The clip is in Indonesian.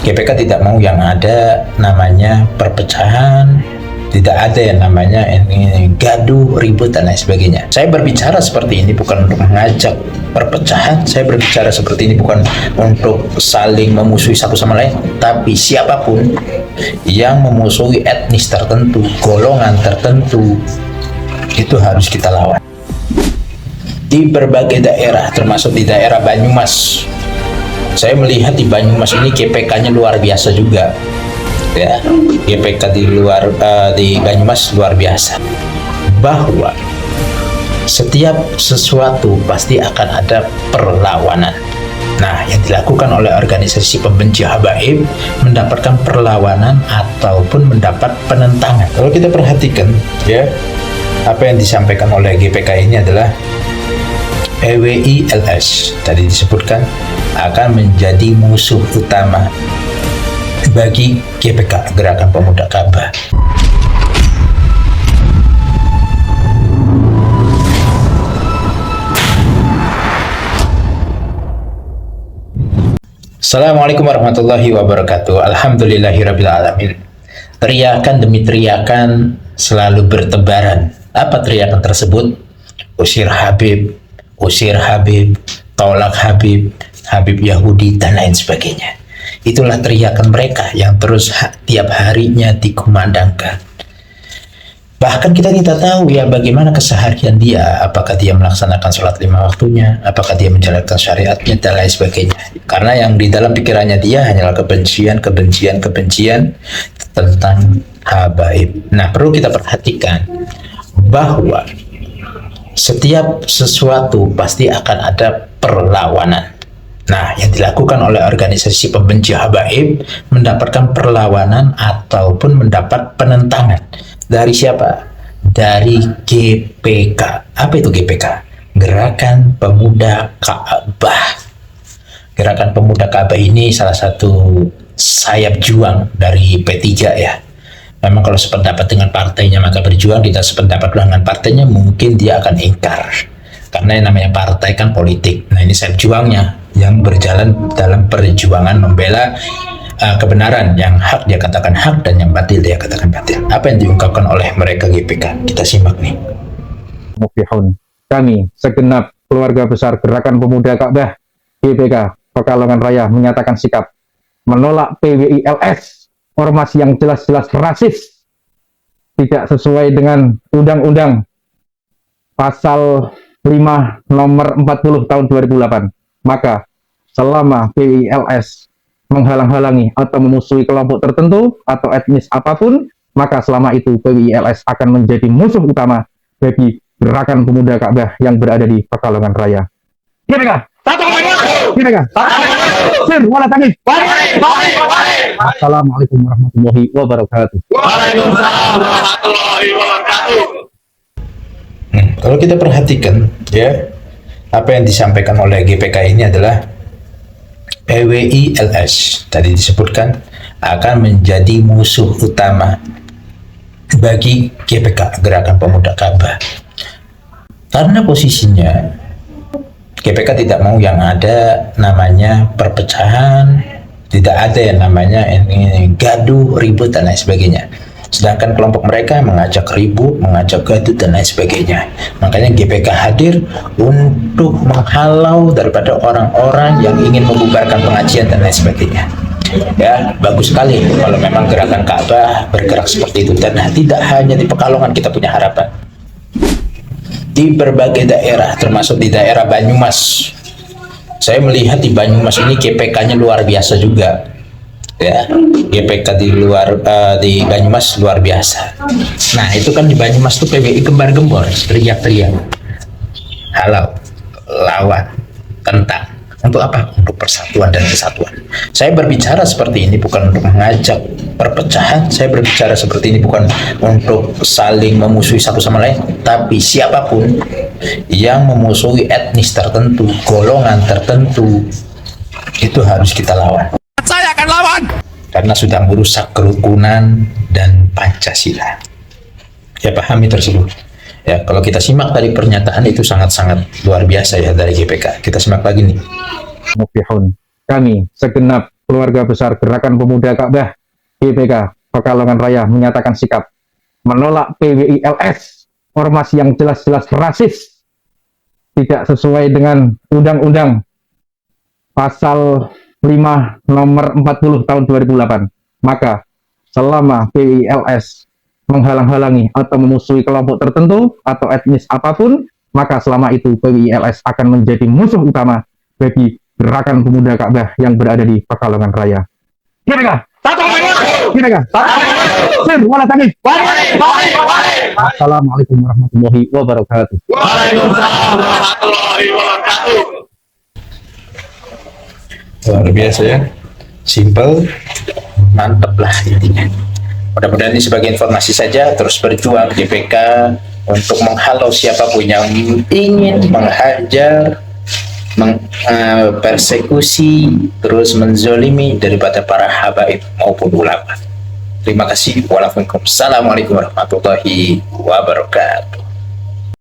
GPK tidak mau yang ada namanya perpecahan, tidak ada yang namanya ini gaduh, ribut, dan lain sebagainya. Saya berbicara seperti ini bukan untuk mengajak perpecahan, saya berbicara seperti ini bukan untuk saling memusuhi satu sama lain, tapi siapapun yang memusuhi etnis tertentu, golongan tertentu, itu harus kita lawan. Di berbagai daerah, termasuk di daerah Banyumas, saya melihat di Banyumas ini GPK-nya luar biasa juga. Ya, GPK di Banyumas luar biasa, bahwa setiap sesuatu pasti akan ada perlawanan. Nah, yang dilakukan oleh organisasi pembenci habaib mendapatkan perlawanan ataupun mendapat penentangan. Kalau kita perhatikan, ya, apa yang disampaikan oleh GPK ini adalah EWILS tadi disebutkan akan menjadi musuh utama bagi GPK, Gerakan Pemuda Ka'bah. Assalamualaikum warahmatullahi wabarakatuh. Alhamdulillahirabbil alamin. Teriakan demi teriakan selalu bertebaran. Apa teriakan tersebut? Usir Habib, usir Habib, tolak Habib, Habib Yahudi, dan lain sebagainya. Itulah teriakan mereka yang terus tiap harinya dikumandangkan. Bahkan kita tidak tahu ya bagaimana keseharian dia, apakah dia melaksanakan sholat 5 waktunya, apakah dia menjalankan syariatnya, dan lain sebagainya. Karena yang di dalam pikirannya dia hanyalah kebencian tentang habaib. Nah, perlu kita perhatikan bahwa setiap sesuatu pasti akan ada perlawanan. Nah, yang dilakukan oleh organisasi pembenci habaib mendapatkan perlawanan ataupun mendapat penentangan. Dari siapa? Dari GPK. Apa itu GPK? Gerakan Pemuda Ka'bah. Gerakan Pemuda Ka'bah ini salah satu sayap juang dari P3 ya. Memang kalau sependapat dengan partainya maka berjuang, tidak sependapat dengan partainya mungkin dia akan ingkar. Karena yang namanya partai kan politik. Nah, ini sayap juangnya yang berjalan dalam perjuangan membela kebenaran. Yang hak dia katakan hak dan yang batil dia katakan batil. Apa yang diungkapkan oleh mereka GPK? Kita simak nih. Muflihun, kami segenap keluarga besar Gerakan Pemuda Ka'bah GPK Pekalongan Raya menyatakan sikap menolak PWILS, ormas yang jelas-jelas rasis, tidak sesuai dengan Undang-Undang Pasal 5 Nomor 40 Tahun 2008. Maka selama PWILS menghalang-halangi atau memusuhi kelompok tertentu atau etnis apapun, maka selama itu PWILS akan menjadi musuh utama bagi Gerakan Pemuda Ka'bah yang berada di Pekalongan Raya. GPK, GPK, wala tangis. Assalamualaikum warahmatullahi wabarakatuh. Waalaikumsalam warahmatullahi wabarakatuh. Kalau kita perhatikan, ya, apa yang disampaikan oleh GPK ini adalah EWILS tadi disebutkan akan menjadi musuh utama bagi GPK, Gerakan Pemuda Ka'bah. Karena posisinya GPK tidak mau yang ada namanya perpecahan, tidak ada yang namanya ini gaduh, ribut, dan lain sebagainya. Sedangkan kelompok mereka mengajak ribut, mengajak gaduh, dan lain sebagainya. Makanya GPK hadir untuk menghalau daripada orang-orang yang ingin membubarkan pengajian dan lain sebagainya. Ya, bagus sekali kalau memang Gerakan Ka'bah bergerak seperti itu. Dan tidak hanya di Pekalongan kita punya harapan. Di berbagai daerah, termasuk di daerah Banyumas. Saya melihat di Banyumas ini GPK-nya luar biasa juga. Ya, GPK di Banyumas luar biasa. Nah, itu kan di Banyumas tuh PWI gembar-gembor, teriak-teriak, halau, lawan, tentang. Untuk apa? Untuk persatuan dan kesatuan. Saya berbicara seperti ini bukan untuk mengajak perpecahan, saya berbicara seperti ini bukan untuk saling memusuhi satu sama lain, tapi siapapun yang memusuhi etnis tertentu, golongan tertentu, itu harus kita lawan. Saya akan lawan Karena sudah merusak kerukunan dan Pancasila. Ya, pahami tersebut. Ya, kalau kita simak tadi pernyataan itu sangat-sangat luar biasa ya dari GPK. Kita simak lagi nih. Muflihun, kami segenap keluarga besar Gerakan Pemuda Ka'bah GPK Pekalongan Raya menyatakan sikap menolak PWILS, ormas yang jelas-jelas rasis, tidak sesuai dengan Undang-Undang Pasal 5 Nomor 40 Tahun 2008. Maka selama PWILS menghalang-halangi atau memusuhi kelompok tertentu atau etnis apapun, maka selama itu PWILS akan menjadi musuh utama bagi Gerakan Pemuda Ka'bah yang berada di Pekalongan Raya. GPK! GPK! Assalamualaikum warahmatullahi wabarakatuh. Waalaikumsalam warahmatullahi wabarakatuh. Luar biasa ya, simple, mantep lah intinya. Mudah-mudahan ini sebagai informasi saja. Terus berjuang GPK untuk menghalau siapapun yang ingin menghajar, persekusi, terus menzolimi daripada para habaib maupun ulama. Terima kasih. Waalaikumsalam warahmatullahi wabarakatuh.